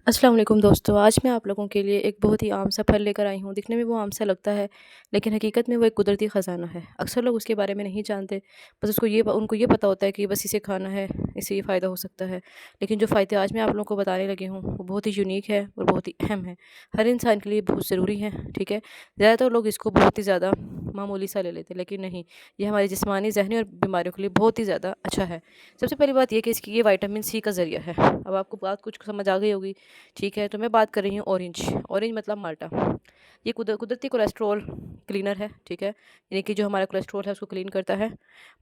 अस्सलाम वालेकुम दोस्तों। आज मैं आप लोगों के लिए एक बहुत ही आम सा फल लेकर आई हूँ। दिखने में वो आम सा लगता है, लेकिन हकीकत में वो एक कुदरती ख़ज़ाना है। अक्सर लोग उसके बारे में नहीं जानते, बस उनको ये पता होता है कि बस इसे खाना है, इससे ये फ़ायदा हो सकता है। लेकिन जो फ़ायदे आज मैं आप लोगों को बताने लगी हूँ, वो बहुत ही यूनिक है और बहुत ही अहम है। हर इंसान के लिए बहुत ज़रूरी है, ठीक है? ज़्यादातर लोग इसको बहुत ही ज़्यादा मामूली सा ले लेते हैं, लेकिन नहीं, ये हमारी जिस्मानी, ज़हनी और बीमारियों के लिए बहुत ही ज़्यादा अच्छा है। सबसे पहली बात ये कि इसकी ये विटामिन सी का ज़रिया है। अब आपको बात कुछ समझ आ गई होगी। ठीक है, तो मैं बात कर रही हूँ ऑरेंज। ऑरेंज मतलब माल्टा। ये कुदरती कोलेस्ट्रॉल क्लीनर है, ठीक है? यानी कि जो हमारा कोलेस्ट्रॉल है उसको क्लीन करता है।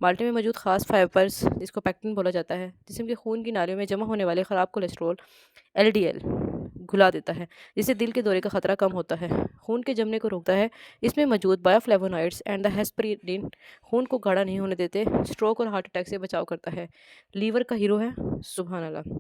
माल्टे में मौजूद ख़ास फाइबर्स जिसको पेक्टिन बोला जाता है, जिस्म के खून की नालियों में जमा होने वाले ख़राब कोलेस्ट्रॉल एलडीएल घुला देता है, जिससे दिल के दौरे का खतरा कम होता है, खून के जमने को रोकता है। इसमें मौजूद बायोफ्लेवोनॉइड्स एंड द हेस्परिन खून को गाढ़ा नहीं होने देते, स्ट्रोक और हार्ट अटैक से बचाव करता है। लीवर का हीरो है, सुभान अल्लाह।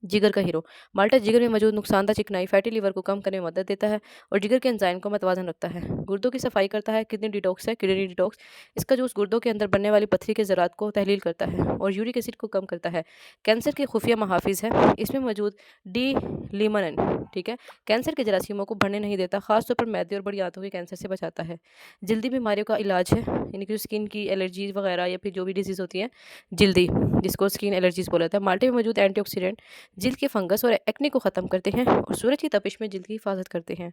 जिगर का हीरो। माल्टा जिगर में मौजूद नुकसानदार चिकनाई फैटी लिवर को कम करने में मदद देता है और जिगर के एंजाइम को मतवाजन रखता है। गुर्दों की सफाई करता है। किडनी डिटॉक्स है, किडनी डिटॉक्स। इसका जूस गुर्दों के अंदर बनने वाली पत्थरी के ज़रात को तहलील करता है और यूरिक एसिड को कम करता है। कैंसर के खुफिया महाफिज है। इसमें मौजूद डी लिमनन, ठीक है, कैंसर के जरासीमों को बढ़ने नहीं देता, खासतौर पर मैदे और बड़ी आंतों के कैंसर से बचाता है। जल्दी बीमारियों का इलाज है, यानी कि स्किन की एलर्जीज वगैरह या फिर जो भी डिजीज़ होती है जल्दी, जिसको स्किन एलर्जीज बोला जाता है। माल्टे में मौजूद एंटीऑक्सीडेंट जिल्द के फंगस और एक्ने को ख़त्म करते हैं और सूरज की तपिश में जिल्द की हिफाजत करते हैं।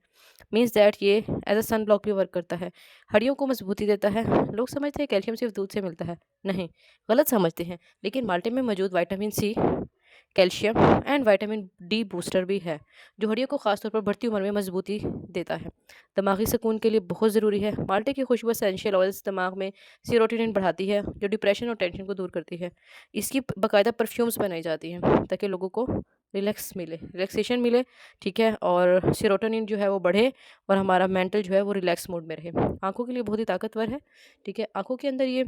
मीन्स दैट ये एज अ सन ब्लॉक भी वर्क करता है। हड्डियों को मजबूती देता है। लोग समझते हैं कैल्शियम सिर्फ दूध से मिलता है, नहीं, गलत समझते हैं। लेकिन माल्टे में मौजूद vitamin C, calcium and vitamin D booster भी है, जो हड्डियों को खासतौर पर बढ़ती उम्र में मजबूती देता है। दिमागी सुकून के लिए बहुत ज़रूरी है। माल्टे की खुशबू एसेंशियल ऑयल्स दिमाग में सीरोटोनिन बढ़ाती है, जो डिप्रेशन और टेंशन को दूर करती है। इसकी बाकायदा परफ्यूम्स बनाई जाती हैं ताकि लोगों को रिलैक्सेशन मिले, ठीक है, और सेरोटोनिन जो है वो बढ़े और हमारा मेंटल जो है वो रिलैक्स मोड में रहे। आँखों के लिए बहुत ही ताकतवर है, ठीक है। आँखों के अंदर ये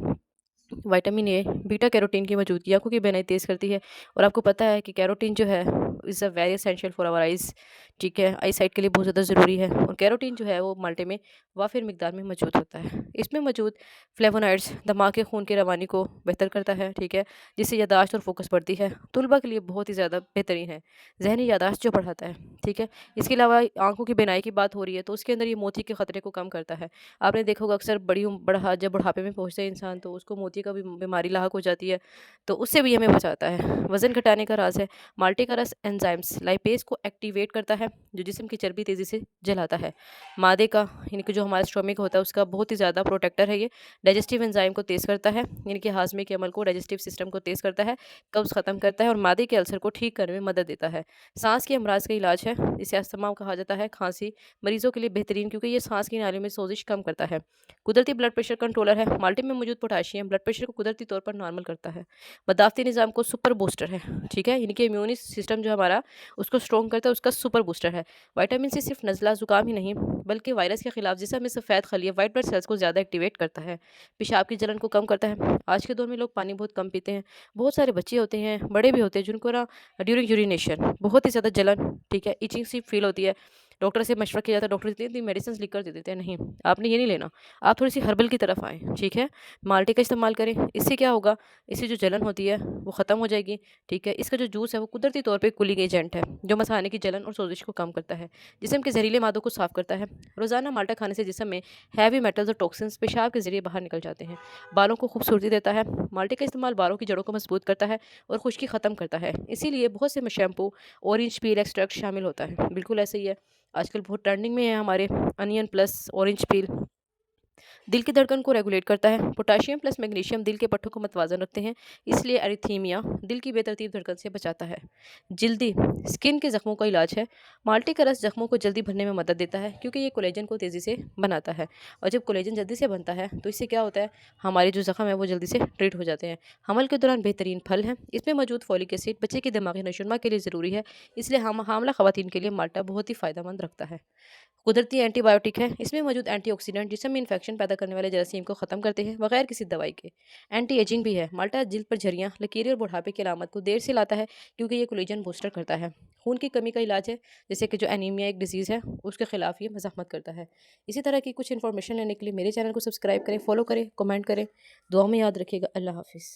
विटामिन ए, बीटा कैरोटीन की मौजूदगी आँखों की बनाई तेज़ करती है और आपको पता है कि कैरोटीन जो है is a very essential for our eyes, ठीक है, आई साइट के लिए बहुत ज़्यादा ज़रूरी है और कैरोटीन जो है वो माल्टे में वाफिर मिकदार में मौजूद होता है। इसमें मौजूद फ्लेवोनॉइड्स दिमाग के खून की रवानी को बेहतर करता है, ठीक है, जिससे याददाश्त और फोकस बढ़ती है। तुलबा के लिए बहुत ही ज़्यादा बेहतरीन है, जहनी याददाश्त जो बढ़ाता है, ठीक है। इसके अलावा आँखों की बीनाई की बात हो रही है तो उसके अंदर ये मोती के खतरे को कम करता है। आपने देखा होगा अक्सर जब बुढ़ापे में पहुँचता है इंसान तो उसको मोती का भी बीमारी लाहक हो जाती है, तो उससे भी हमें बचाता है। वज़न घटाने का राज है, माल्टे का रस एंजाइम्स लाइपेज को एक्टिवेट करता है, जो जिस्म की चर्बी तेज़ी से जलाता है। मादे का, यानी कि जो हमारा स्टोमिक होता है उसका बहुत ही ज़्यादा प्रोटेक्टर है ये। डाइजेस्टिव एंजाइम को तेज़ करता है, यानी कि हाजमे के अमल को, डाइजेस्टिव सिस्टम को तेज़ करता है, कब्ज़ ख़त्म करता है और मादे के अल्सर को ठीक करने में मदद देता है। सांस के अमराज का इलाज है, जिसे अस्थमा कहा जाता है, खांसी मरीजों के लिए बेहतरीन, क्योंकि ये सांस की नालियों में सोजिश कम करता है। कुदरती ब्लड प्रेशर कंट्रोलर है। माल्टे में मौजूद पोटाशियम ब्लड प्रेशर को कुदरती तौर पर नॉर्मल करता है। बदावती निज़ाम को सुपर बूस्टर है, ठीक है, यानी कि इम्यूनी सिस्टम जो हमारा उसको स्ट्रॉन्ग करता है, उसका सुपर बूस्टर है। विटामिन सी सिर्फ नज़ला ज़ुकाम ही नहीं, बल्कि वायरस के खिलाफ जिसम में सफ़ेद खलिया वाइट ब्लड सेल्स को ज़्यादा एक्टिवेट करता है। पेशाब की जलन को कम करता है। आज के दौर में लोग पानी बहुत कम पीते हैं। बहुत सारे बच्चे होते हैं, बड़े भी होते हैं, जिनको ना ड्यूरिंग यूरिनेशन बहुत ही ज़्यादा जलन, ठीक है, इचिंग सी फील होती है। डॉक्टर से मशवरा किया जाता है, डॉक्टर इतनी इतनी मेडिसिन लिख कर दे देते हैं, नहीं, आपने ये नहीं लेना, आप थोड़ी सी हर्बल की तरफ आएँ, ठीक है। माल्टे का इस्तेमाल करें, इससे क्या होगा, इससे जो जलन होती है वो ख़त्म हो जाएगी, ठीक है। इसका जो जूस है वो कुदरती तौर पे कूलिंग एजेंट है, जो मसाने की जलन और सोजिश को कम करता है, जिस्म के जहरीले मादों को साफ़ करता है। रोज़ाना माल्टा खाने से जिस्म में हैवी मेटल्स और टॉक्सिन्स पेशाब के ज़रिए बाहर निकल जाते हैं। बालों को खूबसूरती देता है। माल्टे का इस्तेमाल बालों की जड़ों को मजबूत करता है और खुश्की ख़त्म करता है। इसीलिए बहुत से शैम्पू ऑरेंज पील एक्सट्रैक्ट शामिल होता है। बिल्कुल ऐसे ही है, आजकल बहुत ट्रेंडिंग में है हमारे अनियन प्लस ऑरेंज पील। दिल की धड़कन को रेगुलेट करता है। पोटाशियम प्लस मैग्नीशियम दिल के पट्टों को मतवाजन रखते हैं, इसलिए एरिथीमिया दिल की बेतरतीब धड़कन से बचाता है। जल्दी स्किन के जख्मों का इलाज है। माल्टे का रस जख्मों को जल्दी भरने में मदद देता है, क्योंकि ये कोलेजन को तेज़ी से बनाता है और जब कोलेजन जल्दी से बनता है तो इससे क्या होता है, हमारे जो जख्म है वो जल्दी से ट्रीट हो जाते हैं। हमल के दौरान बेहतरीन फल है। इसमें मौजूद फॉलिक एसिड बच्चे की दिमागी नशोनमा के लिए ज़रूरी है, इसलिए हम हामला खवातीन के लिए माल्टा बहुत ही फ़ायदेमंद रखता है। कुदरती एंटीबायोटिक है। इसमें मौजूद एंटीऑक्सीडेंट जिसम में इन्फेक्शन पैदा करने वाले जरासीम को ख़त्म करते हैं, बगैर किसी दवाई के। एंटी एजिंग भी है। माल्टा जिल्द पर झरियाँ, लकीरें और बुढ़ापे की अलामत को देर से लाता है, क्योंकि ये कोलेजन बूस्टर करता है। खून की कमी का इलाज है, जैसे कि जो एनीमिया एक डिजीज़ है उसके खिलाफ ये मज़ाहमत करता है। इसी तरह की कुछ इन्फॉर्मेशन लेने के लिए मेरे चैनल को सब्सक्राइब करें, फॉलो करें, कमेंट करें। दुआ में याद रखिएगा। अल्लाह हाफिज़।